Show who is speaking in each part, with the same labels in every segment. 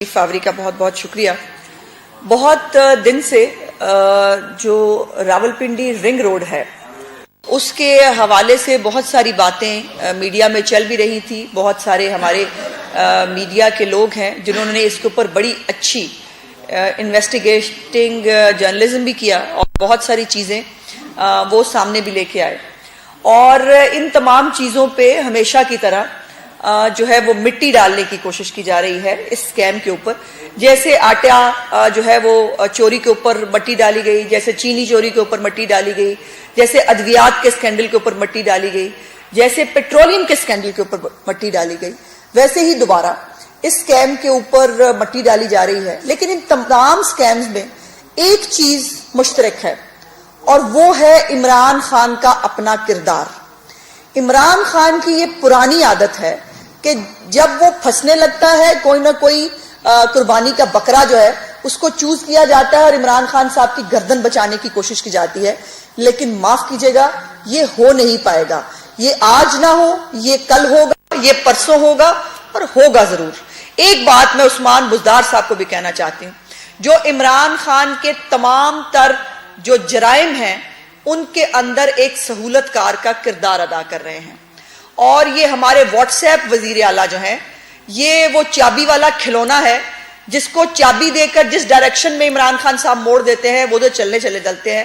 Speaker 1: فاوری کا بہت بہت شکریہ. بہت دن سے جو راولپنڈی رنگ روڈ ہے اس کے حوالے سے بہت ساری باتیں میڈیا میں چل بھی رہی تھی. بہت سارے ہمارے میڈیا کے لوگ ہیں جنہوں نے اس کے اوپر بڑی اچھی انویسٹیگیٹنگ جرنلزم بھی کیا اور بہت ساری چیزیں وہ سامنے بھی لے کے آئے. اور ان تمام چیزوں پہ ہمیشہ کی طرح جو ہے وہ مٹی ڈالنے کی کوشش کی جا رہی ہے اس اسکیم کے اوپر. جیسے آٹا جو ہے وہ چوری کے اوپر مٹی ڈالی گئی, جیسے چینی چوری کے اوپر مٹی ڈالی گئی, جیسے ادویات کے اسکینڈل کے اوپر مٹی ڈالی گئی, جیسے پیٹرولیم کے اسکینڈل کے اوپر مٹی ڈالی گئی, ویسے ہی دوبارہ اس اسکیم کے اوپر مٹی ڈالی جا رہی ہے. لیکن ان تمام اسکیمز میں ایک چیز مشترک ہے اور وہ ہے عمران خان کا اپنا کردار. عمران خان کی یہ پرانی عادت ہے کہ جب وہ پھنسنے لگتا ہے کوئی نہ کوئی قربانی کا بکرا جو ہے اس کو چوز کیا جاتا ہے اور عمران خان صاحب کی گردن بچانے کی کوشش کی جاتی ہے. لیکن معاف کیجئے گا, یہ ہو نہیں پائے گا. یہ آج نہ ہو, یہ کل ہوگا, یہ پرسوں ہوگا اور ہوگا ضرور. ایک بات میں عثمان بزدار صاحب کو بھی کہنا چاہتی ہوں, جو عمران خان کے تمام تر جو جرائم ہیں ان کے اندر ایک سہولت کار کا کردار ادا کر رہے ہیں. اور یہ ہمارے واٹس ایپ وزیر اعلیٰ جو ہیں یہ وہ چابی والا کھلونا ہے جس کو چابی دے کر جس ڈائریکشن میں عمران خان صاحب موڑ دیتے ہیں وہ تو چلنے چلے چلتے ہیں.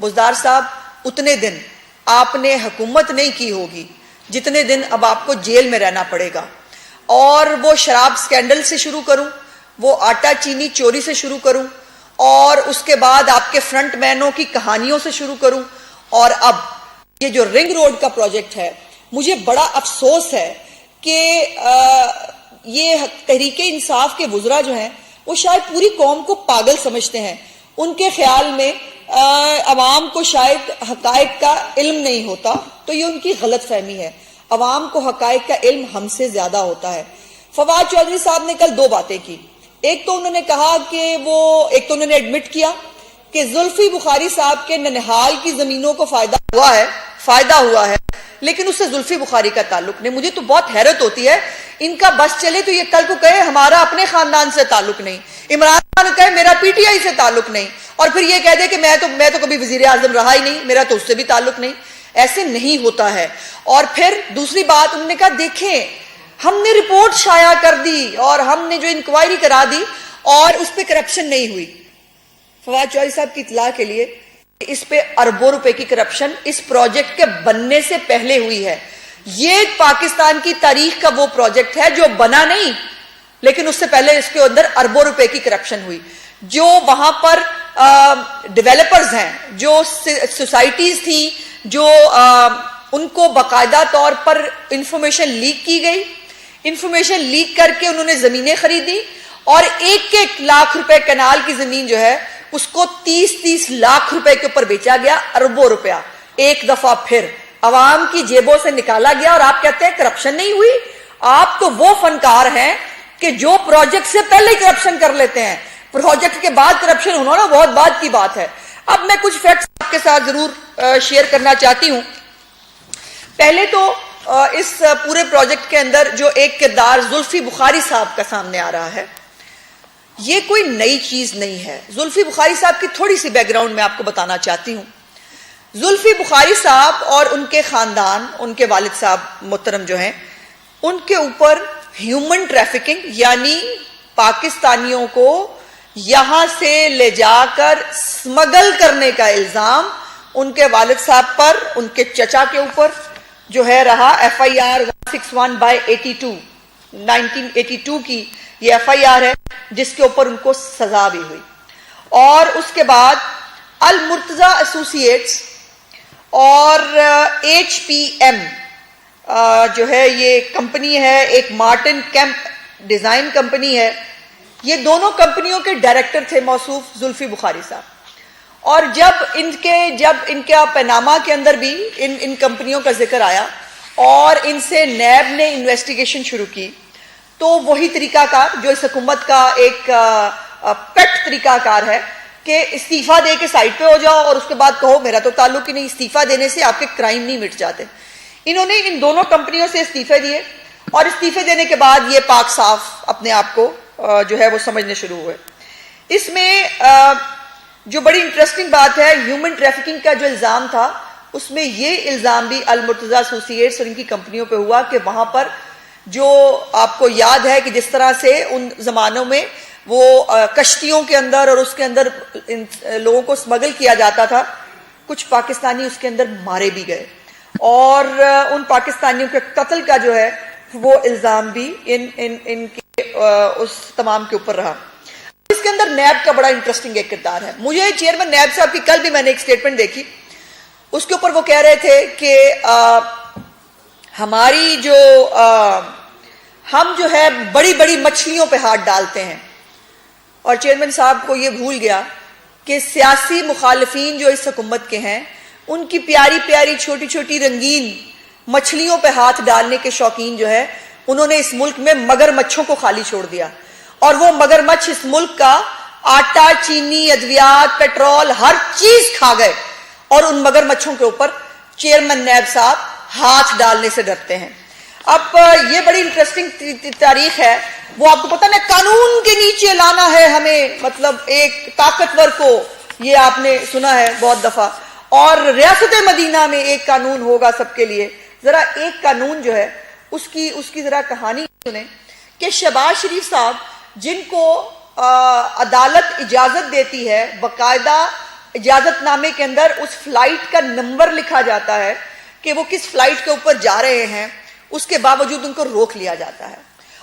Speaker 1: بزدار صاحب, اتنے دن آپ نے حکومت نہیں کی ہوگی جتنے دن اب آپ کو جیل میں رہنا پڑے گا. اور وہ شراب سکینڈل سے شروع کروں, وہ آٹا چینی چوری سے شروع کروں, اور اس کے بعد آپ کے فرنٹ مینوں کی کہانیوں سے شروع کروں, اور اب یہ جو رنگ روڈ کا پروجیکٹ ہے, مجھے بڑا افسوس ہے کہ یہ تحریک انصاف کے وزراء جو ہیں وہ شاید پوری قوم کو پاگل سمجھتے ہیں. ان کے خیال میں عوام کو شاید حقائق کا علم نہیں ہوتا, تو یہ ان کی غلط فہمی ہے. عوام کو حقائق کا علم ہم سے زیادہ ہوتا ہے. فواد چودھری صاحب نے کل دو باتیں کی. ایک تو انہوں نے کہا کہ ایک تو انہوں نے ایڈمٹ کیا کہ زلفی بخاری صاحب کے ننہال کی زمینوں کو فائدہ ہوا ہے لیکن اس سے زلفی بخاری کا تعلق نہیں. مجھے تو بہت حیرت ہوتی ہے, ان کا بس چلے تو یہ کل کو کہے ہمارا اپنے خاندان سے تعلق نہیں, عمران خان کہے میرا پی ٹی آئی سے تعلق نہیں, اور پھر یہ کہہ دے کہ میں تو کبھی وزیر اعظم رہا ہی نہیں, میرا تو اس سے بھی تعلق نہیں. ایسے نہیں ہوتا ہے. اور پھر دوسری بات انہوں نے کہا دیکھیں ہم نے رپورٹ شائع کر دی اور ہم نے جو انکوائری کرا دی اور اس پہ کرپشن نہیں ہوئی. فواد چودھری صاحب کی اطلاع کے لیے اس پہ اربوں روپے کی کرپشن اس پروجیکٹ کے بننے سے پہلے ہوئی ہے. یہ پاکستان کی تاریخ کا وہ پروجیکٹ ہے جو بنا نہیں لیکن اس سے پہلے اس کے اندر اربوں روپے کی کرپشن ہوئی. جو وہاں پر ڈیولپرز ہیں, جو سوسائٹیز تھی, جو ان کو باقاعدہ طور پر انفارمیشن لیک کی گئی, انفارمیشن لیک کر کے انہوں نے زمینیں خریدی اور 1 لاکھ روپے کنال کی زمین جو ہے اس کو 30 لاکھ روپے کے اوپر بیچا گیا. اربوں روپیہ ایک دفعہ پھر عوام کی جیبوں سے نکالا گیا, اور آپ کہتے ہیں کرپشن نہیں ہوئی. آپ تو وہ فنکار ہیں کہ جو پروجیکٹ سے پہلے کرپشن کر لیتے ہیں, پروجیکٹ کے بعد کرپشن ہونا بہت بات کی بات ہے. اب میں کچھ فیکٹس آپ کے ساتھ ضرور شیئر کرنا چاہتی ہوں. پہلے تو اس پورے پروجیکٹ کے اندر جو ایک کردار زلفی بخاری صاحب کا سامنے آ رہا ہے, یہ کوئی نئی چیز نہیں ہے. زلفی بخاری صاحب کی تھوڑی سی بیک گراؤنڈ میں آپ کو بتانا چاہتی ہوں. زلفی بخاری صاحب اور ان کے خاندان, ان کے والد صاحب محترم جو ہیں, ان کے اوپر ہیومن ٹریفکنگ یعنی پاکستانیوں کو یہاں سے لے جا کر سمگل کرنے کا الزام ان کے والد صاحب پر, ان کے چچا کے اوپر جو ہے رہا. FIR 161/82 1982 کی یہ FIR ہے جس کے اوپر ان کو سزا بھی ہوئی. اور اس کے بعد المرتضی ایسوسی اور HPM جو ہے یہ کمپنی ہے, ایک مارٹن کیمپ ڈیزائن کمپنی ہے, یہ دونوں کمپنیوں کے ڈائریکٹر تھے موصوف زلفی بخاری صاحب. اور جب ان کے پیناما کے اندر بھی ان کمپنیوں کا ذکر آیا اور ان سے نیب نے انویسٹیگیشن شروع کی, تو وہی طریقہ کار جو اس حکومت کا ایک پیٹ طریقہ کار ہے کہ استعفیٰ دے کے سائٹ پہ ہو جاؤ اور اس کے بعد کہو میرا تو تعلق ہی نہیں. استعفیٰ دینے سے آپ کے کرائم نہیں مٹ جاتے. انہوں نے ان دونوں کمپنیوں سے استعفے دیے اور استعفے دینے کے بعد یہ پاک صاف اپنے آپ کو جو ہے وہ سمجھنے شروع ہوئے. اس میں جو بڑی انٹرسٹنگ بات ہے، ہیومن ٹریفکنگ کا جو الزام تھا، اس میں یہ الزام بھی المرتضی ایسوسی ایٹس اور ان کی کمپنیوں پہ ہوا کہ وہاں پر جو آپ کو یاد ہے کہ جس طرح سے ان زمانوں میں وہ کشتیوں کے اندر اور اس کے اندر لوگوں کو اسمگل کیا جاتا تھا، کچھ پاکستانی اس کے اندر مارے بھی گئے، اور ان پاکستانیوں کے قتل کا جو ہے وہ الزام بھی ان کے اس تمام کے اوپر رہا. اس کے اندر نیب کا بڑا انٹرسٹنگ ایک کردار ہے. مجھے چیئرمین نیب صاحب کی کل بھی میں نے ایک سٹیٹمنٹ دیکھی، اس کے اوپر وہ کہہ رہے تھے کہ ہماری جو ہم جو ہے بڑی بڑی مچھلیوں پہ ہاتھ ڈالتے ہیں، اور چیئرمین صاحب کو یہ بھول گیا کہ سیاسی مخالفین جو اس حکومت کے ہیں، ان کی پیاری پیاری چھوٹی چھوٹی رنگین مچھلیوں پہ ہاتھ ڈالنے کے شوقین جو ہے، انہوں نے اس ملک میں مگر مچھوں کو خالی چھوڑ دیا، اور وہ مگر مچھ اس ملک کا آٹا، چینی، ادویات، پیٹرول، ہر چیز کھا گئے، اور ان مگر مچھوں کے اوپر چیئرمین نیب صاحب ہاتھ ڈالنے سے ڈرتے ہیں. اب یہ بڑی انٹرسٹنگ تاریخ ہے. وہ آپ کو پتہ نا، قانون کے نیچے لانا ہے ہمیں، مطلب ایک طاقتور کو، یہ آپ نے سنا ہے بہت دفعہ، اور ریاست مدینہ میں ایک قانون ہوگا سب کے لیے. ذرا ایک قانون جو ہے اس کی ذرا کہانی سنیں کہ شہباز شریف صاحب، جن کو عدالت اجازت دیتی ہے، باقاعدہ اجازت نامے کے اندر اس فلائٹ کا نمبر لکھا جاتا ہے کہ وہ کس فلائٹ کے اوپر جا رہے ہیں، اس کے باوجود ان کو روک لیا جاتا ہے.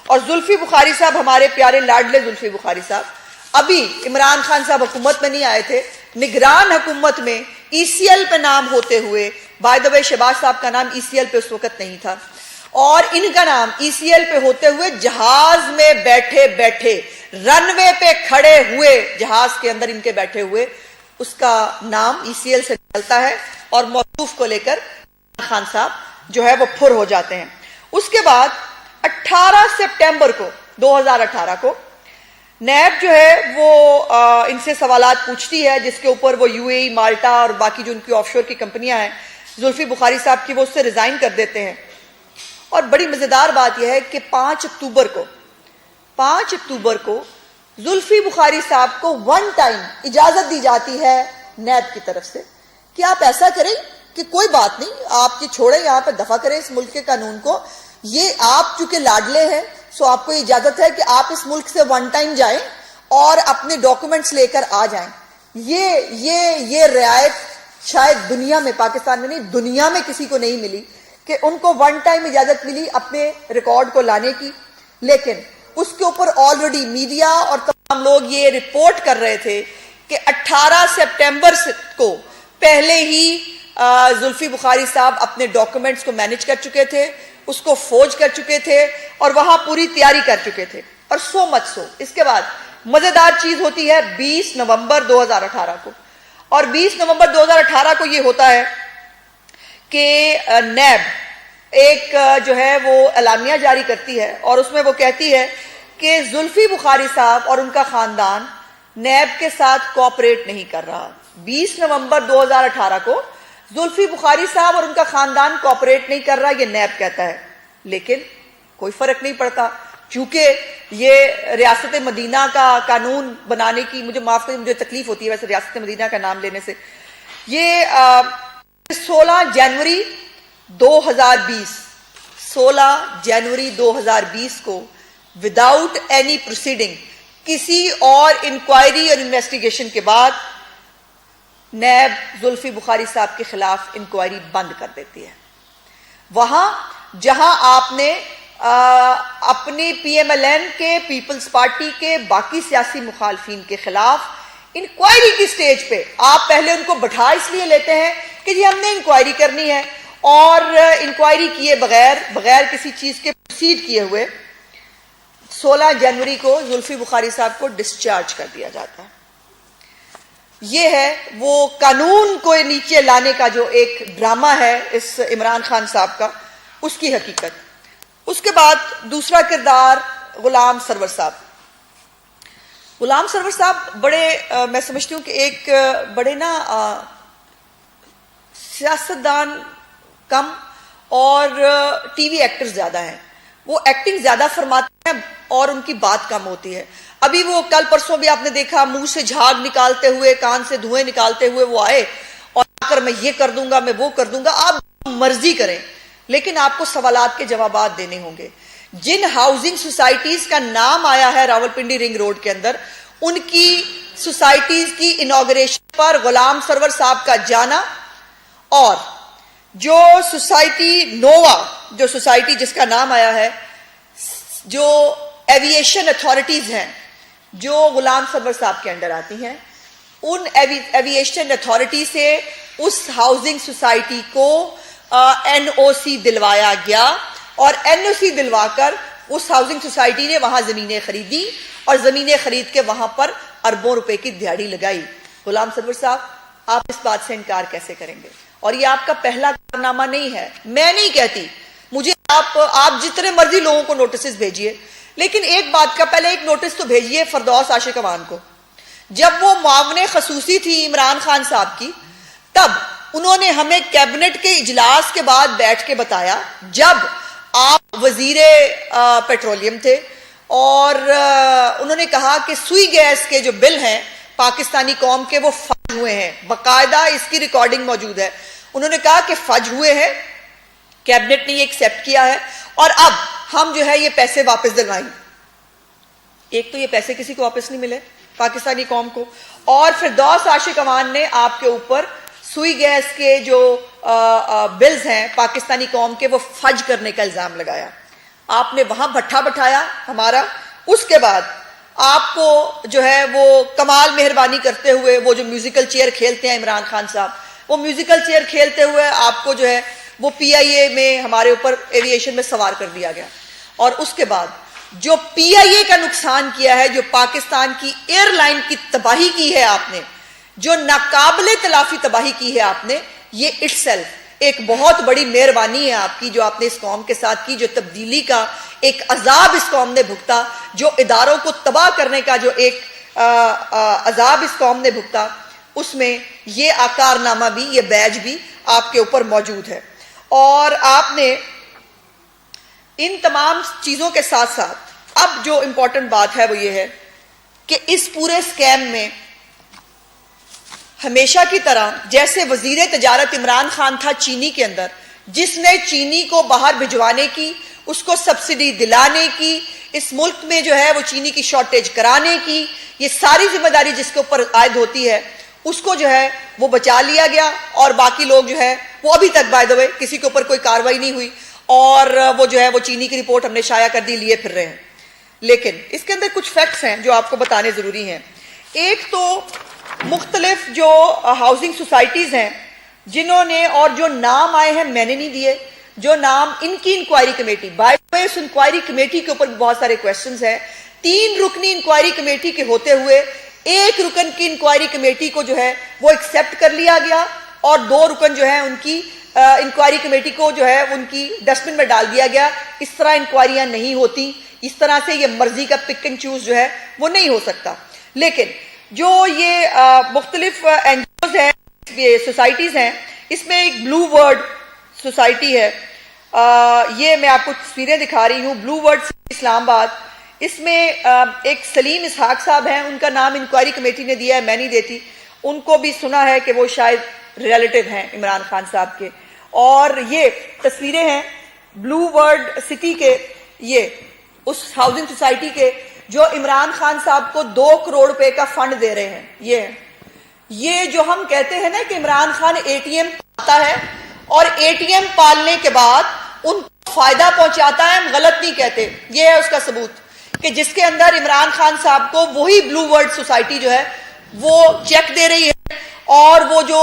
Speaker 1: اور زلفی بخاری صاحب، ہمارے پیارے لاڈلے زلفی بخاری صاحب، ابھی عمران خان صاحب حکومت میں نہیں آئے تھے، نگران حکومت میں ای سی ایل پہ نام ہوتے ہوئے، بائی دا وے شہباز صاحب کا نام ای سی ایل پہ اس وقت نہیں تھا، اور ان کا نام ای سی ایل پہ ہوتے ہوئے جہاز میں بیٹھے بیٹھے، رن وے پہ کھڑے ہوئے جہاز کے اندر ان کے بیٹھے ہوئے، اس کا نام ای سی ایل سے نکلتا ہے، اور موصوف کو لے کر خان صاحب جو ہے وہ پھر ہو جاتے ہیں. اس کے بعد 18 سپٹمبر کو 2018 کو نیب جو ہے وہ ان سے سوالات پوچھتی ہے، جس کے اوپر وہ یو اے ای، مالٹا اور باقی جو ان کی آف شور کی کمپنیاں ہیں زلفی بخاری صاحب کی، وہ اس سے ریزائن کر دیتے ہیں. اور بڑی مزیدار بات یہ ہے کہ 5 اکتوبر کو زلفی بخاری صاحب کو ون ٹائم اجازت دی جاتی ہے نیب کی طرف سے کہ آپ ایسا کریں کہ کوئی بات نہیں، آپ کی چھوڑیں، یہاں پہ دفع کریں اس ملک کے قانون کو، یہ آپ چونکہ لاڈلے ہیں سو آپ کو اجازت ہے کہ آپ اس ملک سے ون ٹائم جائیں اور اپنے ڈاکومنٹس لے کر آ جائیں. یہ رعایت شاید دنیا میں، پاکستان میں نہیں، دنیا میں کسی کو نہیں ملی کہ ان کو ون ٹائم اجازت ملی اپنے ریکارڈ کو لانے کی. لیکن اس کے اوپر آلریڈی میڈیا اور تمام لوگ یہ رپورٹ کر رہے تھے کہ 18 سپٹمبر کو پہلے ہی زلفی بخاری صاحب اپنے ڈاکومنٹس کو مینج کر چکے تھے، اس کو فوج کر چکے تھے، اور وہاں پوری تیاری کر چکے تھے. اور سو مچ سو اس کے بعد مزیدار چیز ہوتی ہے 20 نومبر 2018 کو، اور 20 نومبر 2018 کو یہ ہوتا ہے کہ نیب ایک جو ہے وہ اعلامیہ جاری کرتی ہے، اور اس میں وہ کہتی ہے کہ زلفی بخاری صاحب اور ان کا خاندان نیب کے ساتھ کوآپریٹ نہیں کر رہا. 20 نومبر 2018 کو زلفی بخاری صاحب اور ان کا خاندان کوآپریٹ نہیں کر رہا، یہ نیب کہتا ہے. لیکن کوئی فرق نہیں پڑتا، چونکہ یہ ریاست مدینہ کا قانون بنانے کی، مجھے معاف کریں، مجھے تکلیف ہوتی ہے ویسے ریاست مدینہ کا نام لینے سے. یہ 16 جنوری 2020 کو وداؤٹ اینی پروسیڈنگ، کسی اور انکوائری اور انویسٹیگیشن کے بعد نیب زلفی بخاری صاحب کے خلاف انکوائری بند کر دیتی ہے. وہاں جہاں آپ نے اپنی پی ایم ایل این کے، پیپلز پارٹی کے، باقی سیاسی مخالفین کے خلاف انکوائری کی سٹیج پہ آپ پہلے ان کو بٹھا اس لیے لیتے ہیں کہ جی ہم نے انکوائری کرنی ہے، اور انکوائری کیے بغیر کسی چیز کے پروسیڈ کیے ہوئے 16 جنوری کو زلفی بخاری صاحب کو ڈسچارج کر دیا جاتا ہے. یہ ہے وہ قانون کو نیچے لانے کا جو ایک ڈرامہ ہے اس عمران خان صاحب کا، اس کی حقیقت. اس کے بعد دوسرا کردار غلام سرور صاحب. غلام سرور صاحب بڑے میں سمجھتی ہوں کہ ایک بڑے سیاستدان کم اور ٹی وی ایکٹر زیادہ ہیں. وہ ایکٹنگ زیادہ فرماتے ہیں اور ان کی بات کم ہوتی ہے. ابھی وہ کل پرسوں بھی آپ نے دیکھا منہ سے جھاگ نکالتے ہوئے, کان سے دھوئیں نکالتے ہوئے وہ آئے اور آ کر میں یہ کر دوں گا, میں وہ کر دوں گا. آپ مرضی کریں, لیکن آپ کو سوالات کے جوابات دینے ہوں گے. جن ہاؤسنگ سوسائٹیز کا نام آیا ہے راولپنڈی رنگ روڈ کے اندر, ان کی سوسائٹیز کی انوگریشن پر غلام سرور صاحب کا جانا, اور جو سوسائٹی نووا, جو سوسائٹی جس کا نام آیا ہے, جو ایویشن اتھارٹیز ہیں جو غلام سرور صاحب کے انڈر آتی ہیں, ان ایویشن اتھارٹی سے اس ہاؤسنگ سوسائٹی کو این او سی دلوایا گیا, اور این او سی دلوا کر اس ہاؤسنگ سوسائٹی نے وہاں زمینیں خریدی اور زمینیں خرید کے وہاں پر اربوں روپے کی دہاڑی لگائی. غلام سرور صاحب, آپ اس بات سے انکار کیسے کریں گے؟ اور یہ آپ کا پہلا کارنامہ نہیں ہے, میں نہیں کہتی, مجھے آپ جتنے مرضی لوگوں کو نوٹسز بھیجیے, لیکن ایک بات کا پہلے ایک نوٹس تو بھیجیے فردوس عاشق امان کو. جب وہ معاون خصوصی تھی عمران خان صاحب کی, تب انہوں نے ہمیں کیبنٹ کے اجلاس کے بعد بیٹھ کے بتایا, جب آپ وزیر پیٹرولیم تھے, اور انہوں نے کہا کہ سوئی گیس کے جو بل ہیں پاکستانی قوم کے وہ فج ہوئے ہیں, باقاعدہ اس کی ریکارڈنگ موجود ہے. انہوں نے کہا کہ فج ہوئے ہیں, کیبنٹ نے یہ ایکسیپٹ کیا ہے, اور اب ہم جو ہے یہ پیسے واپس دلوائیں. ایک تو یہ پیسے کسی کو واپس نہیں ملے پاکستانی قوم کو, اور فردوس عاشق امان نے آپ کے اوپر سوئی گیس کے جو بلز ہیں پاکستانی قوم کے وہ فج کرنے کا الزام لگایا. آپ نے وہاں بھٹھا بٹھایا ہمارا. اس کے بعد آپ کو جو ہے وہ کمال مہربانی کرتے ہوئے وہ جو میوزیکل چیئر کھیلتے ہیں عمران خان صاحب, وہ میوزیکل چیئر کھیلتے ہوئے آپ کو جو ہے وہ پی آئی اے میں ہمارے اوپر ایویشن میں سوار کر دیا گیا. اور اس کے بعد جو پی آئی اے کا نقصان کیا ہے, جو پاکستان کی ایئر لائن کی تباہی کی ہے آپ نے, جو ناقابل تلافی تباہی کی ہے آپ نے, یہ اٹ سیلف ایک بہت بڑی مہربانی ہے آپ کی جو آپ نے اس قوم کے ساتھ کی, جو تبدیلی کا ایک عذاب اس قوم نے بھگتا, جو اداروں کو تباہ کرنے کا جو ایک عذاب اس قوم نے بھگتا, اس میں یہ کارنامہ بھی, یہ بیج بھی آپ کے اوپر موجود ہے. اور آپ نے ان تمام چیزوں کے ساتھ ساتھ اب جو امپورٹنٹ بات ہے وہ یہ ہے کہ اس پورے سکیم میں ہمیشہ کی طرح جیسے وزیر تجارت عمران خان تھا چینی کے اندر, جس نے چینی کو باہر بھجوانے کی, اس کو سبسڈی دلانے کی, اس ملک میں جو ہے وہ چینی کی شارٹیج کرانے کی, یہ ساری ذمہ داری جس کے اوپر عائد ہوتی ہے, اس کو جو ہے وہ بچا لیا گیا. اور باقی لوگ جو ہے وہ ابھی تک بائی دا وے کسی کے اوپر کوئی کاروائی نہیں ہوئی, اور وہ جو ہے وہ چینی کی رپورٹ ہم نے شائع کر دی, لیے پھر رہے ہیں. لیکن اس کے اندر کچھ فیکٹس ہیں جو آپ کو بتانے ضروری ہیں. ایک تو مختلف جو ہاؤسنگ سوسائٹیز ہیں جنہوں نے, اور جو نام آئے ہیں میں نے نہیں دیے, جو نام ان کی inquiry committee, by the way اس انکوائری کمیٹی کے اوپر بھی بہت سارے کویسچنز ہیں. 3 رکنی انکوائری کمیٹی کے ہوتے ہوئے 1 رکن کی انکوائری کمیٹی کو جو ہے وہ ایکسیپٹ کر لیا گیا, اور 2 رکن جو ہیں ان کی انکوائری کمیٹی کو جو ہے ان کی ڈسٹ بن میں ڈال دیا گیا. اس طرح انکوائریاں نہیں ہوتی, اس طرح سے یہ مرضی کا پک اینڈ چوز جو ہے وہ نہیں ہو سکتا. لیکن جو یہ مختلف این جی اوز ہیں, یہ سوسائٹیز ہیں, اس میں ایک بلو ورڈ سوسائٹی ہے, یہ میں آپ کو تصویریں دکھا رہی ہوں, بلو ورڈ اسلام آباد. اس میں ایک سلیم اسحاق صاحب ہیں, ان کا نام انکوائری کمیٹی نے دیا ہے, میں نہیں دیتی. ان کو بھی سنا ہے کہ وہ شاید ریلیٹو ہیں عمران خان صاحب کے. اور یہ تصویریں ہیں بلو ورڈ سٹی کے, یہ اس ہاؤسنگ سوسائٹی کے جو عمران خان صاحب کو 2 کروڑ روپے کا فنڈ دے رہے ہیں. یہ جو ہم کہتے ہیں نا کہ Imran Khan A T M پالتا ہے, اور اے ٹی ایم پالنے کے بعد ان کو فائدہ پہنچاتا ہے, ہم غلط نہیں کہتے. یہ ہے اس کا ثبوت کہ جس کے اندر عمران خان صاحب کو وہی بلو ورڈ سوسائٹی جو ہے وہ چیک دے رہی ہے, اور وہ جو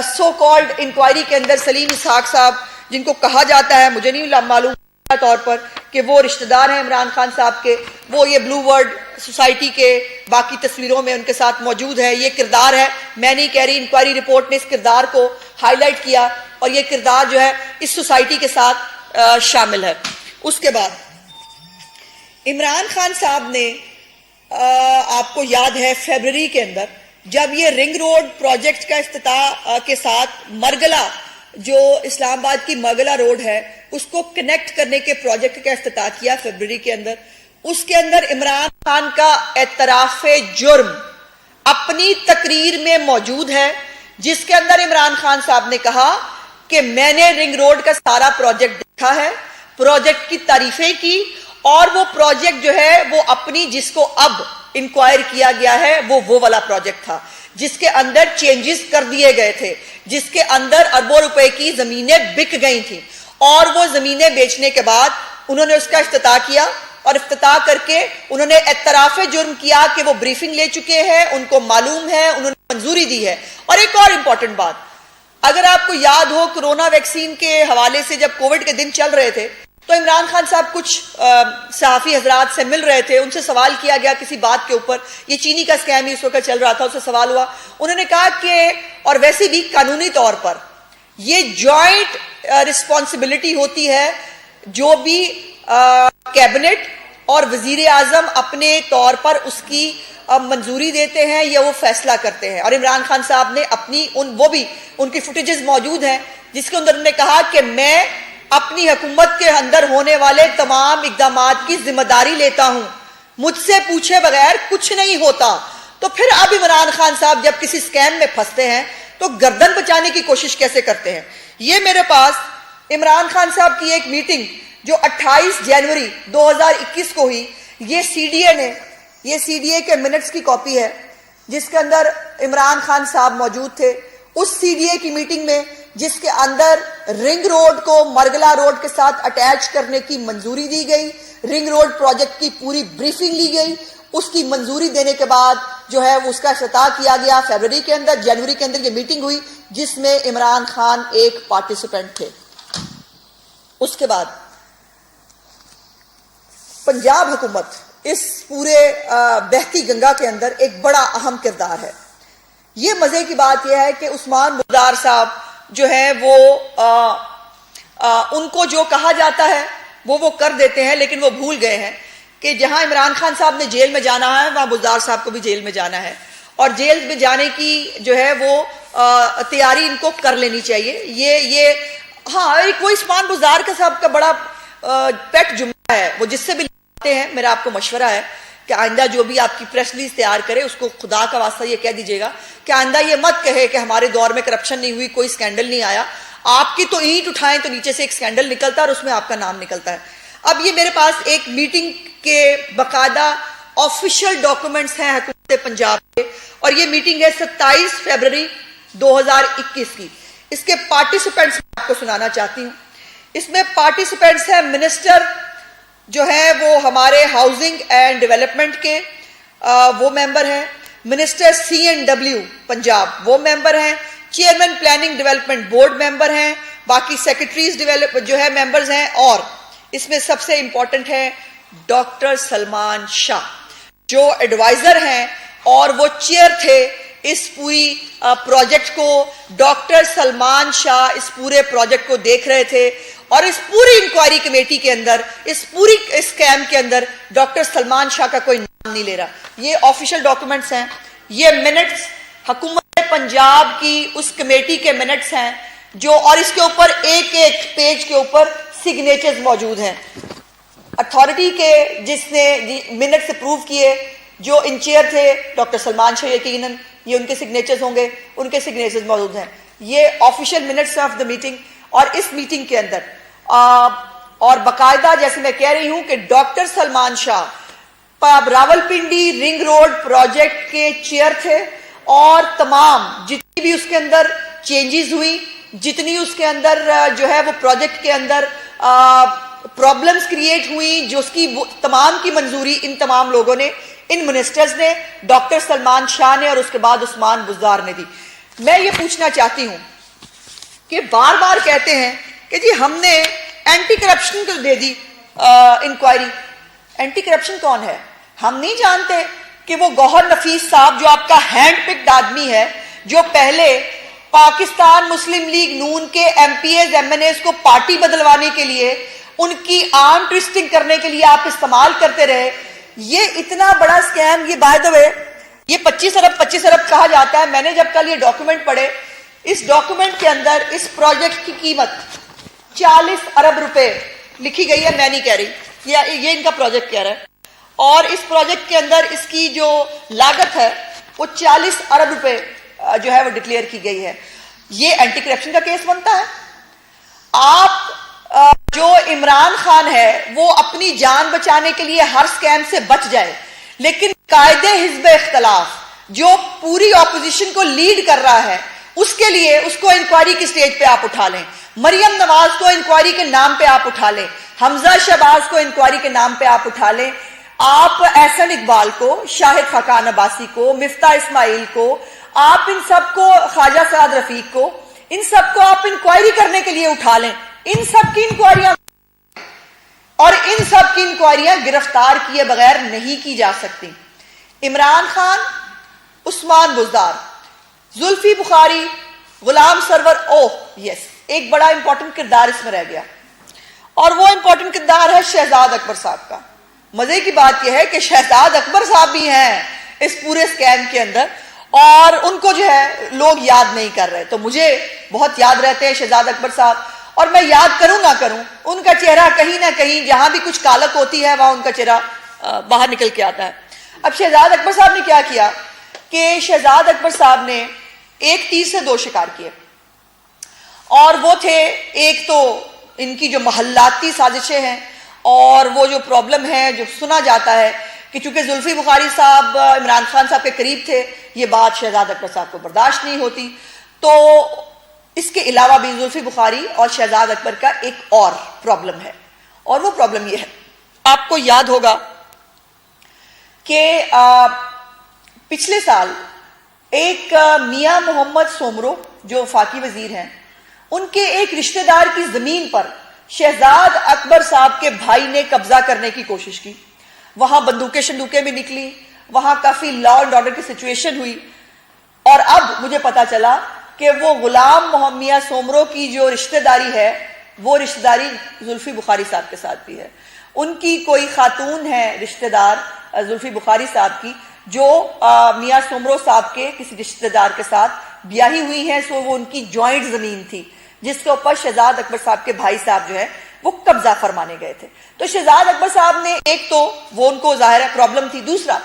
Speaker 1: سو کالڈ انکوائری کے اندر سلیم اسحاق صاحب, جن کو کہا جاتا ہے, مجھے نہیں معلوم طور پر کہ وہ رشتہ دار ہیں عمران خان صاحب کے, وہ یہ بلو ورڈ سوسائٹی کے باقی تصویروں میں ان کے ساتھ موجود ہے. یہ کردار ہے, میں نہیں کہہ رہی, انکوائری رپورٹ نے اس کردار کو ہائی لائٹ کیا, اور یہ کردار جو ہے اس سوسائٹی کے ساتھ شامل ہے. اس کے بعد عمران خان صاحب نے, آپ کو یاد ہے فیبرری کے اندر جب یہ رنگ روڈ پروجیکٹ کا افتتاح کے ساتھ مرگلہ, جو اسلام آباد کی مرگلہ روڈ ہے, اس کو کنیکٹ کرنے کے پروجیکٹ کا افتتاح کیا فیبرری کے اندر, اس کے اندر عمران خان کا اعتراف جرم اپنی تقریر میں موجود ہے، جس کے اندر عمران خان صاحب نے کہا کہ میں نے رنگ روڈ کا سارا پروجیکٹ دیکھا ہے، پروجیکٹ کی تعریفیں کی، اور وہ پروجیکٹ جو ہے وہ اپنی جس کو اب انکوائر کیا گیا ہے وہ والا پروجیکٹ تھا جس کے اندر چینجز کر دیے گئے تھے، جس کے اندر اربوں روپے کی زمینیں بک گئی تھیں، اور وہ زمینیں بیچنے کے بعد انہوں نے اس کا افتتاح کیا، اور افتتاح کر کے انہوں نے اعتراف جرم کیا کہ وہ بریفنگ لے چکے ہیں، ان کو معلوم ہے، انہوں نے منظوری دی ہے۔ اور ایک اور امپورٹنٹ بات، اگر آپ کو یاد ہو کرونا ویکسین کے حوالے سے جب کووڈ کے دن چل رہے تھے تو عمران خان صاحب کچھ صحافی حضرات سے مل رہے تھے، ان سے سوال کیا گیا کسی بات کے اوپر، یہ چینی کا اسکیم ہی اس وقت چل رہا تھا، اس سے سوال ہوا، انہوں نے کہا کہ اور ویسے بھی قانونی طور پر یہ جوائنٹ رسپانسبلٹی ہوتی ہے، جو بھی کیبنٹ اور وزیر اعظم اپنے طور پر اس کی منظوری دیتے ہیں یا وہ فیصلہ کرتے ہیں۔ اور عمران خان صاحب نے اپنی ان کی فوٹیجز موجود ہیں جس کے اندر انہوں نے کہا کہ میں اپنی حکومت کے اندر ہونے والے تمام اقدامات کی ذمہ داری لیتا ہوں، مجھ سے پوچھے بغیر کچھ نہیں ہوتا۔ تو پھر اب عمران خان صاحب جب کسی اسکیم میں پھنستے ہیں تو گردن بچانے کی کوشش کیسے کرتے ہیں؟ یہ میرے پاس عمران خان صاحب کی ایک میٹنگ جو 28 جنوری 2021 کو ہوئی، یہ سی ڈی اے کے منٹس کی کاپی ہے جس کے اندر عمران خان صاحب موجود تھے۔ اس سی ڈی اے کی میٹنگ میں جس کے اندر رنگ روڈ کو مرگلا روڈ کے ساتھ اٹیچ کرنے کی منظوری دی گئی، رنگ روڈ پروجیکٹ کی پوری بریفنگ لی گئی، اس کی منظوری دینے کے بعد جو ہے اس کا افتتاح کیا گیا جنوری کے اندر یہ میٹنگ ہوئی جس میں عمران خان ایک پارٹیسپینٹ تھے۔ اس کے بعد پنجاب حکومت اس پورے بہتی گنگا کے اندر ایک بڑا اہم کردار ہے۔ یہ مزے کی بات یہ ہے کہ عثمان بزدار صاحب جو ہے وہ ان کو جو کہا جاتا ہے وہ کر دیتے ہیں، لیکن وہ بھول گئے ہیں کہ جہاں عمران خان صاحب نے جیل میں جانا ہے وہاں بزدار صاحب کو بھی جیل میں جانا ہے، اور جیل میں جانے کی جو ہے وہ تیاری ان کو کر لینی چاہیے۔ یہ ہاں کوئی عثمان بزدار کا صاحب کا بڑا پیٹ جملہ ہے، وہ جس سے بھی آتے ہیں میرا آپ کو مشورہ ہے کہ آئندہ جو بھی آپ کی پریس ریلیز تیار کرے اس کو خدا کا واسطہ یہ کہہ دیجیے گا کہ آئندہ یہ مت کہے کہ ہمارے دور میں کرپشن نہیں ہوئی، کوئی سکینڈل نہیں آیا۔ آپ کی تو اینٹ اٹھائیں تو نیچے سے ایک سکینڈل نکلتا ہے اور اس میں آپ کا نام نکلتا ہے۔ اب یہ میرے پاس ایک میٹنگ کے باقاعدہ آفیشیل ڈاکومنٹس ہیں حکومت پنجاب کے، اور یہ میٹنگ ہے 27 فروری 2021 کی۔ اس کے پارٹیسپینٹس آپ کو سنانا چاہتی ہوں۔ اس میں پارٹیسپینٹس ہیں منسٹر جو ہیں وہ ہمارے ہاؤسنگ اینڈ ڈیولپمنٹ کے وہ ممبر ہیں، منسٹر CNW پنجاب وہ ممبر ہیں، chairman planning development board member ہیں، باقی سیکرٹریز جو ہے ممبرز ہیں، اور اس میں سب سے امپورٹنٹ ہے ڈاکٹر سلمان شاہ جو ایڈوائزر ہیں اور وہ چیئر تھے اس پوری پروجیکٹ کو۔ ڈاکٹر سلمان شاہ اس پورے پروجیکٹ کو دیکھ رہے تھے، اور اس پوری انکوائری کمیٹی کے اندر اس پوری اسکیم کے اندر ڈاکٹر سلمان شاہ کا کوئی نام نہیں لے رہا۔ یہ آفیشیل ڈاکومنٹس ہیں، یہ منٹس حکومت پنجاب کی اس کمیٹی کے منٹس ہیں جو، اور اس کے اوپر ایک ایک پیج کے اوپر سگنیچرز موجود ہیں اتھارٹی کے، جس نے منٹس اپروو کیے، جو ان چیئر تھے ڈاکٹر سلمان شاہ، یقیناً یہ ان کے سگنیچرز ہوں گے، ان کے سگنیچرز موجود ہیں۔ یہ official minutes of the meeting, اور اس میٹنگ کے اندر اور باقاعدہ جیسے میں کہہ رہی ہوں کہ ڈاکٹر سلمان شاہ راولپنڈی رنگ روڈ پروجیکٹ کے چیئر تھے، اور تمام جتنی بھی اس کے اندر چینجز ہوئی، جتنی اس کے اندر جو ہے وہ پروجیکٹ کے اندر پرابلمز کریٹ ہوئی، جو اس کی تمام کی منظوری ان تمام لوگوں نے، ان منسٹرز نے، ڈاکٹر سلمان شاہ نے اور اس کے بعد عثمان بزدار نے دی۔ میں یہ پوچھنا چاہتی ہوں کہ بار بار کہتے ہیں کہ جی ہم نے اینٹی کرپشن کو دے دی انکوائری۔ اینٹی کرپشن کون ہے؟ ہم نہیں جانتے کہ وہ گوہر نفیس صاحب جو آپ کا ہینڈ پکڈ آدمی ہے، جو پہلے پاکستان مسلم لیگ نون کے MPs MNAs کو پارٹی بدلوانے کے لیے، ان کی آرم ٹوئسٹنگ کرنے کے لیے آپ استعمال کرتے رہے۔ یہ اتنا بڑا اسکیم، یہ بائی دا وے یہ 25 ارب کہا جاتا ہے۔ میں نے جب کل یہ ڈاکومنٹ پڑھے، اس ڈاکومنٹ کے اندر اس پروجیکٹ کی قیمت 40 ارب روپے لکھی گئی ہے، میں نہیں کہہ رہی، یہ ان کا پروجیکٹ کہہ رہا ہے۔ اور اس پروجیکٹ کے اندر اس کی جو لاگت ہے وہ 40 ارب روپے جو ہے وہ ڈکلیئر کی گئی ہے. یہ اینٹی کرپشن کا کیس بنتا ہے. آپ جو عمران خان ہے وہ اپنی جان بچانے کے لیے ہر سکیم سے بچ جائے، لیکن قائد حزب اختلاف جو پوری اپوزیشن کو لیڈ کر رہا ہے اس کے لیے اس کو انکوائری کی سٹیج پہ آپ اٹھا لیں. مریم نواز کو انکوائری کے نام پہ آپ اٹھا لیں، حمزہ شہباز کو انکوائری کے نام پہ آپ اٹھا لیں، آپ احسن اقبال کو، شاہد خاقان عباسی کو، مفتاح اسماعیل کو، آپ ان سب کو، خواجہ سعد رفیق کو، ان سب کو آپ انکوائری کرنے کے لیے اٹھا لیں. ان سب کی انکوائریاں اور ان سب کی انکوائریاں گرفتار کیے بغیر نہیں کی جا سکتی. عمران خان، عثمان بزدار، زلفی بخاری، غلام سرور، یس ایک بڑا امپورٹنٹ کردار اس میں رہ گیا، اور وہ امپورٹنٹ کردار ہے شہزاد اکبر صاحب کا. مزے کی بات یہ ہے کہ شہزاد اکبر صاحب بھی ہیں اس پورے سکیم کے اندر، اور ان کو جو ہے لوگ یاد نہیں کر رہے. تو مجھے بہت یاد رہتے ہیں شہزاد اکبر صاحب، اور میں یاد کروں نہ کروں ان کا چہرہ کہیں نہ کہیں جہاں بھی کچھ کالک ہوتی ہے وہاں ان کا چہرہ باہر نکل کے آتا ہے. اب شہزاد اکبر صاحب نے کیا کیا کہ شہزاد اکبر صاحب نے ایک تیر سے دو شکار کیے، اور وہ تھے ایک تو ان کی جو محلاتی سازشیں ہیں، اور وہ جو پرابلم ہے جو سنا جاتا ہے کہ چونکہ زلفی بخاری صاحب عمران خان صاحب کے قریب تھے، یہ بات شہزاد اکبر صاحب کو برداشت نہیں ہوتی. تو اس کے علاوہ بھی زلفی بخاری اور شہزاد اکبر کا ایک اور پرابلم ہے، اور وہ پرابلم یہ ہے، آپ کو یاد ہوگا کہ پچھلے سال ایک میاں محمد سومرو جو وفاقی وزیر ہیں، ان کے ایک رشتہ دار کی زمین پر شہزاد اکبر صاحب کے بھائی نے قبضہ کرنے کی کوشش کی. وہاں بندوقیں شندوقیں بھی نکلی، وہاں کافی لا اینڈ آرڈر کی سچویشن ہوئی، اور اب مجھے پتا چلا کہ وہ غلام محمد میاں سومرو کی جو رشتہ داری ہے وہ رشتہ داری زلفی بخاری صاحب کے ساتھ بھی ہے. ان کی کوئی خاتون ہے رشتہ دار زلفی بخاری صاحب کی جو میاں سومرو صاحب کے کسی رشتہ دار کے ساتھ بیاہی ہوئی ہیں. سو وہ ان کی جوائنٹ زمین تھی جس کے اوپر شہزاد اکبر صاحب کے بھائی صاحب جو ہے وہ قبضہ فرمانے گئے تھے. تو شہزاد اکبر صاحب نے ایک تو وہ ان کو ظاہر ہے پرابلم تھی، دوسرا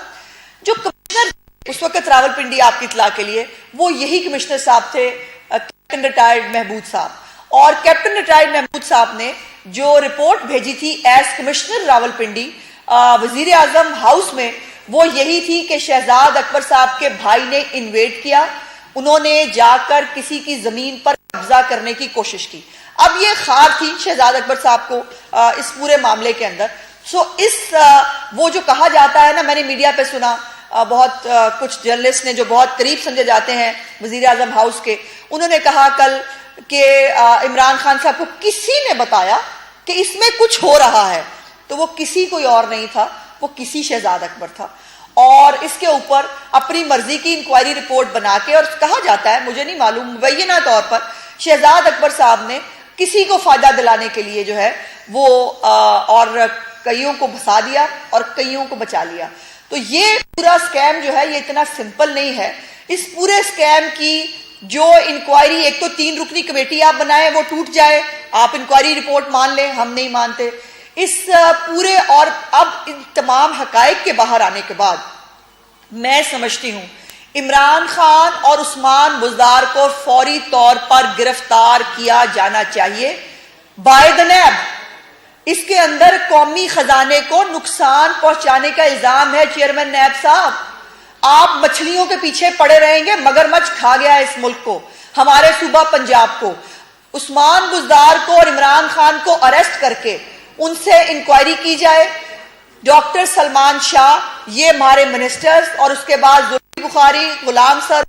Speaker 1: جو کمشنر اس وقت راول پنڈی آپ کی اطلاع کے لیے وہ یہی کمشنر صاحب تھے، کیپٹن ریٹائرڈ محمود صاحب. اور کیپٹن ریٹائرڈ محمود صاحب نے جو رپورٹ بھیجی تھی ایز کمشنر راول پنڈی وزیر اعظم ہاؤس میں، وہ یہی تھی کہ شہزاد اکبر صاحب کے بھائی نے انویٹ کیا، انہوں نے جا کر کسی کی زمین پر قبضہ کرنے کی کوشش کی. اب یہ خار تھی شہزاد اکبر صاحب کو اس پورے معاملے کے اندر. سو وہ جو کہا جاتا ہے نا، میں نے میڈیا پہ سنا بہت کچھ جرنلسٹ نے جو بہت قریب سمجھے جاتے ہیں وزیر اعظم ہاؤس کے، انہوں نے کہا کل کہ عمران خان صاحب کو کسی نے بتایا کہ اس میں کچھ ہو رہا ہے. تو وہ کسی کوئی اور نہیں تھا، وہ کسی شہزاد اکبر تھا. اور اس کے اوپر اپنی مرضی کی انکوائری رپورٹ بنا کے، اور کہا جاتا ہے، مجھے نہیں معلوم مبینہ طور پر، شہزاد اکبر صاحب نے کسی کو فائدہ دلانے کے لیے جو ہے وہ اور کئیوں کو بھسا دیا اور کئیوں کو بچا لیا. تو یہ پورا سکیم جو ہے یہ اتنا سمپل نہیں ہے. اس پورے سکیم کی جو انکوائری، ایک تو 3 رکنی کمیٹی آپ بنائیں وہ ٹوٹ جائے، آپ انکوائری رپورٹ مان لیں، ہم نہیں مانتے. اس پورے اور اب ان تمام حقائق کے باہر آنے کے بعد میں سمجھتی ہوں عمران خان اور عثمان بزدار کو فوری طور پر گرفتار کیا جانا چاہیے بائی دی نیب. اس کے اندر قومی خزانے کو نقصان پہنچانے کا الزام ہے. چیئرمین نیب صاحب، آپ مچھلیوں کے پیچھے پڑے رہیں گے، مگرمچھ کھا گیا اس ملک کو، ہمارے صوبہ پنجاب کو. عثمان بزدار کو اور عمران خان کو اریسٹ کر کے ان سے انکوائری کی جائے. ڈاکٹر سلمان شاہ، یہ ہمارے منسٹرز، اور اس کے بعد زلفی بخاری، غلام سر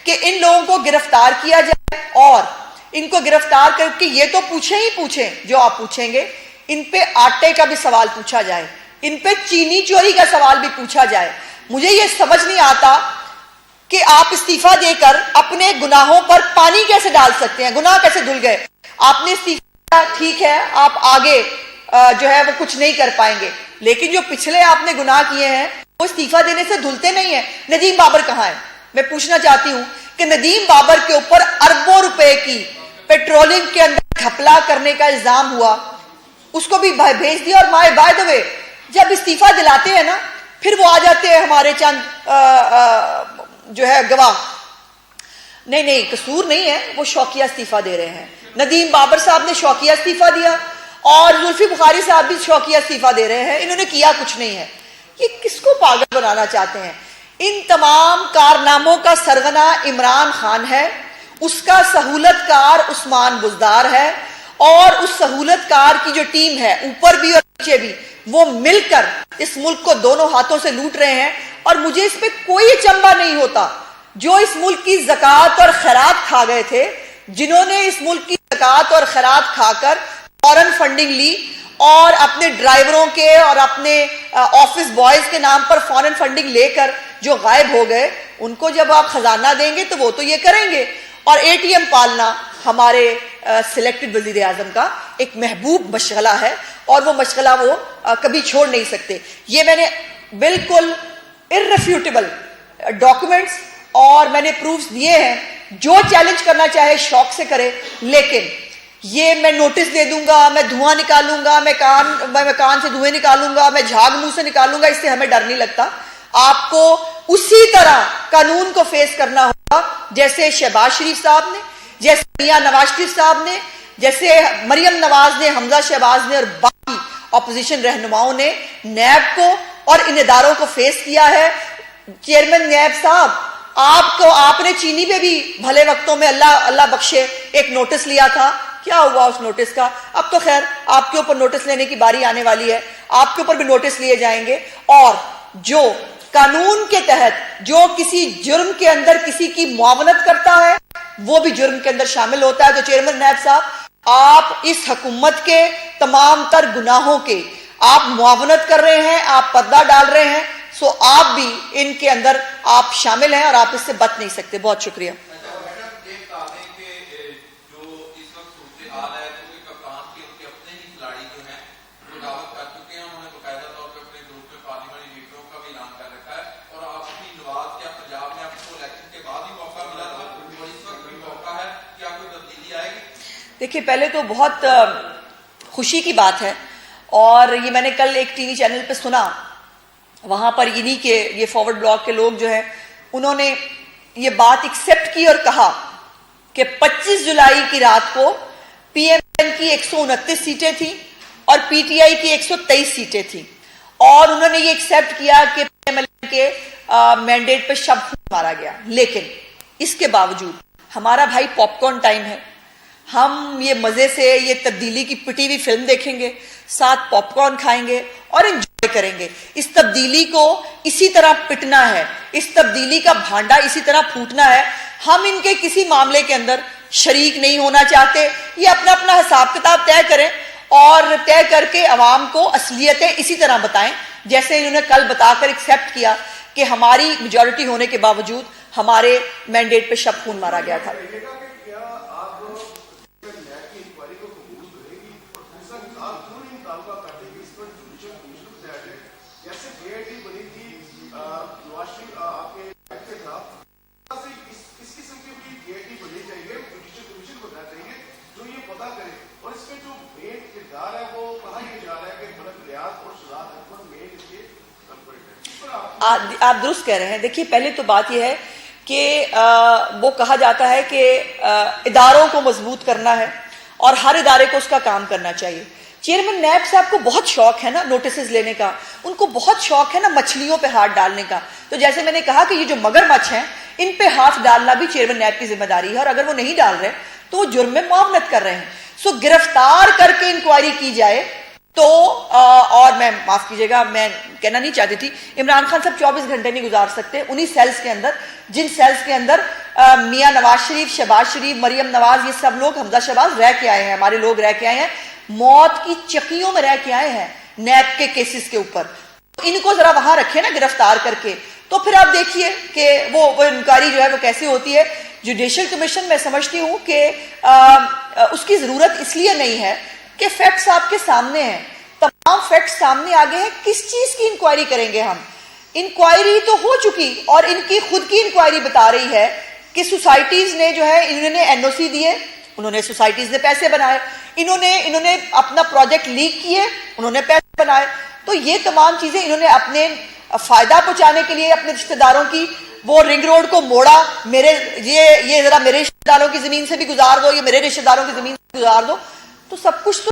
Speaker 1: کہ ان لوگوں کو گرفتار کیا جائے، اور ان کو گرفتار کر کے یہ تو پوچھیں جو آپ پوچھیں گے، ان پہ آٹے کا بھی سوال پوچھا جائے، ان پہ چینی چوری کا سوال بھی پوچھا جائے. مجھے یہ سمجھ نہیں آتا کہ آپ استعفا دے کر اپنے گناہوں پر پانی کیسے ڈال سکتے ہیں, گناہ کیسے دھل گئے. آپ نے استعفا, ٹھیک ہے, آپ آگے جو ہے وہ کچھ نہیں کر پائیں گے, لیکن جو پچھلے آپ نے گناہ کیے ہیں وہ استعفا دینے سے دھلتے نہیں ہیں. ندیم بابر کہاں ہے؟ میں پوچھنا چاہتی ہوں کہ ندیم بابر کے اوپر اربوں روپے کی پیٹرولنگ کے اندر گھپلا کرنے کا الزام ہوا, اس کو بھی بھیج دیا. اور بائی دا وے جب استعفا دلاتے ہیں نا, پھر وہ آ جاتے ہیں ہمارے چند جو ہے گواہ. نہیں, قصور نہیں ہے, وہ شوقیہ استعفا دے رہے ہیں. ندیم بابر صاحب نے شوقیہ استعفا دیا اور زلفی بخاری صاحب بھی شوقیہ استعفا دے رہے ہیں. انہوں نے کیا کچھ نہیں ہے. یہ کس کو پاگل بنانا چاہتے ہیں؟ ان تمام کارناموں کا سرغنہ عمران خان ہے, اس کا سہولت کار عثمان بزدار ہے, اور اس سہولت کار کی جو ٹیم ہے اوپر بھی اور نیچے بھی, وہ مل کر اس ملک کو دونوں ہاتھوں سے لوٹ رہے ہیں. اور مجھے اس پہ کوئی اچنبھا نہیں ہوتا جو اس ملک کی زکوٰۃ اور خیرات کھا گئے تھے, جنہوں نے اس ملک کی زکوٰۃ اور خیرات کھا کر فورن فنڈنگ لی اور اپنے ڈرائیوروں کے اور اپنے آفس بوائز کے نام پر فورن فنڈنگ لے کر جو غائب ہو گئے, ان کو جب آپ خزانہ دیں گے تو وہ تو یہ کریں گے. اور اے ٹی ایم پالنا ہمارے سلیکٹڈ وزیر اعظم کا ایک محبوب مشغلہ ہے, اور وہ مشغلہ وہ کبھی چھوڑ نہیں سکتے. یہ میں نے بالکل irrefutable ڈاکومنٹس اور میں نے پروفز دیے ہیں. جو چیلنج کرنا چاہے شوق سے کرے, لیکن یہ میں نوٹس دے دوں گا, میں دھواں نکالوں گا, میں کان سے دھوئیں نکالوں گا, میں جھاگ منہ سے نکالوں گا, اس سے ہمیں ڈر نہیں لگتا. آپ کو اسی طرح قانون کو فیس کرنا ہوگا جیسے شہباز شریف صاحب نے, جیسے میاں نواز شریف صاحب نے, جیسے مریم نواز نے, حمزہ شہباز نے اور باقی اپوزیشن رہنماؤں نے نیب کو اور ان اداروں کو فیس کیا ہے. چیئرمین نیب صاحب, آپ نے چینی پہ بھی بھلے وقتوں میں اللہ بخشے ایک نوٹس لیا تھا. کیا ہوا اس نوٹس کا؟ اب تو خیر آپ کے اوپر نوٹس لینے کی باری آنے والی ہے, آپ کے اوپر بھی نوٹس لیے جائیں گے. اور جو قانون کے تحت جو کسی جرم کے اندر کسی کی معاونت کرتا ہے وہ بھی جرم کے اندر شامل ہوتا ہے. تو چیئرمین نیب صاحب, آپ اس حکومت کے تمام تر گناہوں کے آپ معاونت کر رہے ہیں, آپ پردہ ڈال رہے ہیں, سو آپ بھی ان کے اندر آپ شامل ہیں اور آپ اس سے بچ نہیں سکتے. بہت شکریہ. دیکھیے, پہلے تو بہت خوشی کی بات ہے, اور یہ میں نے کل ایک ٹی وی چینل پہ سنا, وہاں پر انہی کے یہ فارورڈ بلاک کے لوگ جو ہیں انہوں نے یہ بات ایکسیپٹ کی اور کہا کہ 25 جولائی کی رات کو پی ایم ایل کی 129 سیٹیں تھیں اور پی ٹی آئی کی 123 سیٹیں تھیں, اور انہوں نے یہ ایکسیپٹ کیا کہ پی ایم ایل کے مینڈیٹ پہ شب مارا گیا. لیکن اس کے باوجود ہمارا بھائی پاپ کارن ٹائم ہے, ہم یہ مزے سے یہ تبدیلی کی پٹی ہوئی فلم دیکھیں گے, ساتھ پاپ کارن کھائیں گے اور انجوائے کریں گے. اس تبدیلی کو اسی طرح پٹنا ہے, اس تبدیلی کا بھانڈا اسی طرح پھوٹنا ہے. ہم ان کے کسی معاملے کے اندر شریک نہیں ہونا چاہتے. یہ اپنا اپنا حساب کتاب طے کریں اور طے کر کے عوام کو اصلیتیں اسی طرح بتائیں جیسے انہوں نے کل بتا کر ایکسیپٹ کیا کہ ہماری میجورٹی ہونے کے باوجود ہمارے مینڈیٹ پہ شب خون مارا گیا تھا. آپ درست کہہ رہے ہیں. دیکھیے, پہلے تو بات یہ ہے کہ وہ کہا جاتا ہے کہ اداروں کو مضبوط کرنا ہے اور ہر ادارے کو اس کا کام کرنا چاہیے. چیئرمین نیب صاحب کو بہت شوق ہے نا نوٹسز لینے کا, ان کو بہت شوق ہے نا مچھلیوں پہ ہاتھ ڈالنے کا. تو جیسے میں نے کہا کہ یہ جو مگر مچھ ہیں ان پہ ہاتھ ڈالنا بھی چیئرمین نیب کی ذمہ داری ہے, اور اگر وہ نہیں ڈال رہے تو وہ جرم میں معاونت کر رہے ہیں. سو گرفتار کر کے انکوائری کی جائے تو اور میں معاف کیجیے گا, میں کہنا نہیں چاہتی تھی, عمران خان صاحب 24 گھنٹے نہیں گزار سکتے انہی سیلز کے اندر جن سیلز کے اندر میاں نواز شریف, شہباز شریف, مریم نواز, یہ سب لوگ, حمزہ شہباز رہ کے آئے ہیں, ہمارے لوگ رہ کے آئے ہیں, موت کی چکیوں میں رہ کے آئے ہیں نیب کے کیسز کے اوپر. ان کو ذرا وہاں رکھے نا گرفتار کر کے, تو پھر آپ دیکھیے کہ وہ انکوائری جو ہے وہ کیسے ہوتی ہے. جوڈیشل کمیشن میں سمجھتی ہوں کہ اس کی ضرورت اس لیے نہیں ہے کہ فیکٹس آپ کے سامنے ہیں, تمام فیکٹس سامنے آگے ہیں, کس چیز کی انکوائری کریں گے ہم؟ انکوائری تو ہو چکی, اور ان کی خود کی انکوائری بتا رہی ہے کہ سوسائٹیز نے جو ہے انہوں نے این او سی دیے, انہوں نے سوسائٹیز نے پیسے بنائے, انہوں نے اپنا پروجیکٹ لیک کیے, انہوں نے پیسے بنائے. تو یہ تمام چیزیں انہوں نے اپنے فائدہ پہنچانے کے لیے اپنے رشتہ داروں کی وہ رنگ روڈ کو موڑا, یہ ذرا میرے رشتہ داروں کی زمین سے بھی گزار دو, یہ میرے رشتہ داروں کی زمین سے گزار دو, تو سب کچھ تو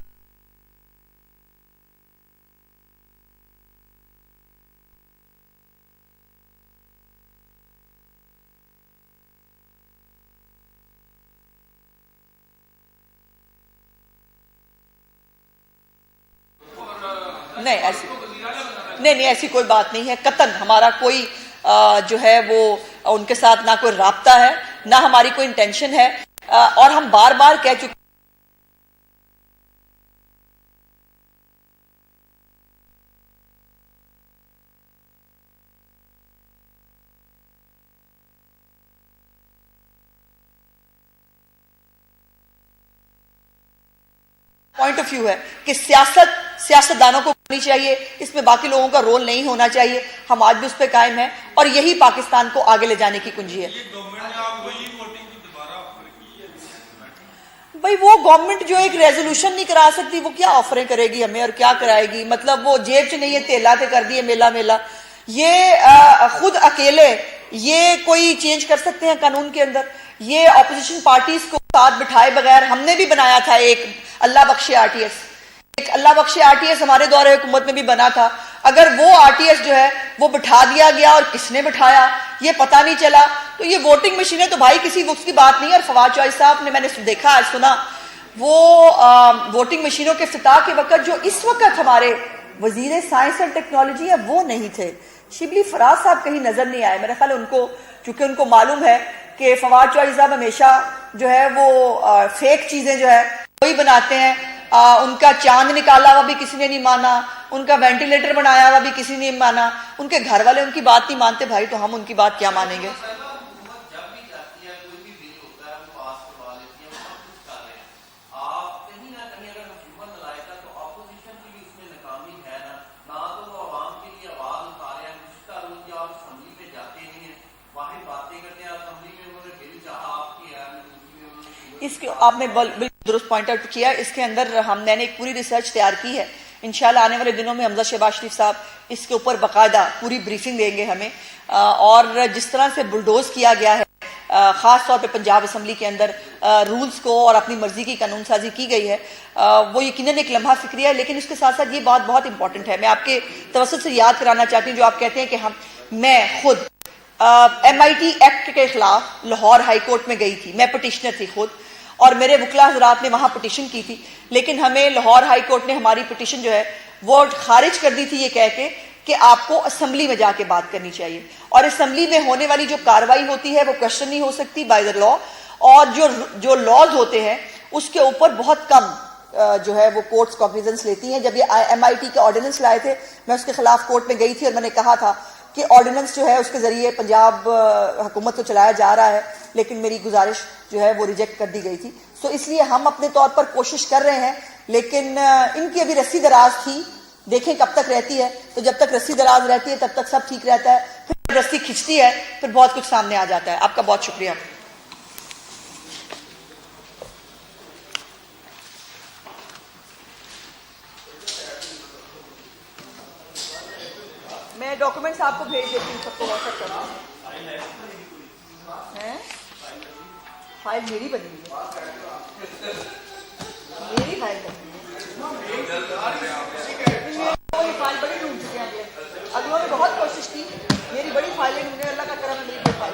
Speaker 1: نہیں ایسی کوئی بات نہیں ہے قطعاً. ہمارا کوئی جو ہے وہ ان کے ساتھ نہ کوئی رابطہ ہے, نہ ہماری کوئی انٹینشن ہے, اور ہم بار بار کہہ چکے پوائنٹ آف ویو ہے کہ سیاستدانوں کو کرنی چاہیے, اس میں باقی لوگوں کا رول نہیں ہونا چاہیے. ہم آج بھی اس پہ قائم ہیں, اور یہی پاکستان کو آگے لے جانے کی کنجی ہے. بھائی وہ گورنمنٹ جو ایک ریزولوشن نہیں کرا سکتی, وہ کیا آفریں کرے گی ہمیں اور کیا کرائے گی؟ مطلب وہ جیب سے نہیں ہے تیلا تے کر دیے میلا میلا. یہ خود اکیلے یہ کوئی چینج کر سکتے ہیں قانون کے اندر؟ یہ اپوزیشن پارٹیز کو ساتھ بٹھائے بغیر ہم نے بھی بنایا تھا ایک اللہ بخشے آر ٹی ایس, ایک اللہ بخشے آر ٹی ایس ہمارے دور حکومت میں بھی بنا تھا. اگر وہ آر ٹی ایس جو ہے وہ بٹھا دیا گیا اور کس نے بٹھایا یہ پتہ نہیں چلا, تو یہ ووٹنگ مشینیں تو بھائی کسی وقت کی بات نہیں ہے. اور فواد چوہدری صاحب نے, میں نے دیکھا آج سنا, وہ ووٹنگ مشینوں کے افتتاح کے وقت جو اس وقت ہمارے وزیر سائنس اور ٹیکنالوجی ہے وہ نہیں تھے. شبلی فراز صاحب کہیں نظر نہیں آئے. میرا خیال ہے ان کو, چونکہ ان کو معلوم ہے کہ فواد چوہدری صاحب ہمیشہ جو ہے وہ فیک چیزیں جو ہے وہی بناتے ہیں. ان کا چاند نکالا ہوا بھی کسی نے نہیں مانا, ان کا وینٹیلیٹر بنایا ہوا بھی کسی نے نہیں مانا, ان کے گھر والے ان کی بات نہیں مانتے. بھائی تو ہم ان کی بات کیا مانیں گے؟ اس کے آپ نے بالکل درست پوائنٹ آؤٹ کیا. اس کے اندر میں نے ایک پوری ریسرچ تیار کی ہے. انشاءاللہ آنے والے دنوں میں حمزہ شہباز شریف صاحب اس کے اوپر باقاعدہ پوری بریفنگ دیں گے ہمیں. اور جس طرح سے بلڈوز کیا گیا ہے خاص طور پہ پنجاب اسمبلی کے اندر رولز کو اور اپنی مرضی کی قانون سازی کی گئی ہے, وہ یقیناً ایک لمحہ فکری ہے. لیکن اس کے ساتھ ساتھ یہ بات بہت امپورٹنٹ ہے, میں آپ کے توسط سے یاد کرانا چاہتی ہوں. جو آپ کہتے ہیں کہ میں خود ایم آئی ٹی ایکٹ کے خلاف لاہور ہائی کورٹ میں گئی تھی, میں پٹیشنر تھی خود, اور میرے وکلا حضرات نے وہاں پٹیشن کی تھی. لیکن ہمیں لاہور ہائی کورٹ نے ہماری پٹیشن جو ہے وہ خارج کر دی تھی یہ کہہ کے کہ آپ کو اسمبلی میں جا کے بات کرنی چاہیے, اور اسمبلی میں ہونے والی جو کاروائی ہوتی ہے وہ کوشچن نہیں ہو سکتی بائی دا لا, اور جو لاز ہوتے ہیں اس کے اوپر بہت کم جو ہے وہ کورٹس کاگنیزنس لیتی ہیں. جب یہ ایم آئی ٹی کے آرڈیننس لائے تھے میں اس کے خلاف کورٹ میں گئی تھی, اور میں نے کہا تھا کہ آرڈیننس جو ہے اس کے ذریعے پنجاب حکومت کو چلایا جا رہا ہے, لیکن میری گزارش جو ہے وہ ریجیکٹ کر دی گئی تھی. سو اس لیے ہم اپنے طور پر کوشش کر رہے ہیں, لیکن ان کی ابھی رسی دراز تھی, دیکھیں کب تک رہتی ہے. تو جب تک رسی دراز رہتی ہے تب تک سب ٹھیک رہتا ہے, پھر رسی کھنچتی ہے پھر بہت کچھ سامنے آ جاتا ہے. آپ کا بہت شکریہ. میں ڈاکومنٹس آپ کو بھیج دیتی ہوں, سب کو واٹس ایپ کرنا ہے. فائل میری بنی ہوئی ہے, میری فائل بنی ہے. فائل بڑی ڈھونڈ چکے ہیں, اگلوں نے بہت کوشش کی, میری بڑی فائلیں ڈھونڈے, اللہ کا کرم ہے میری فائل.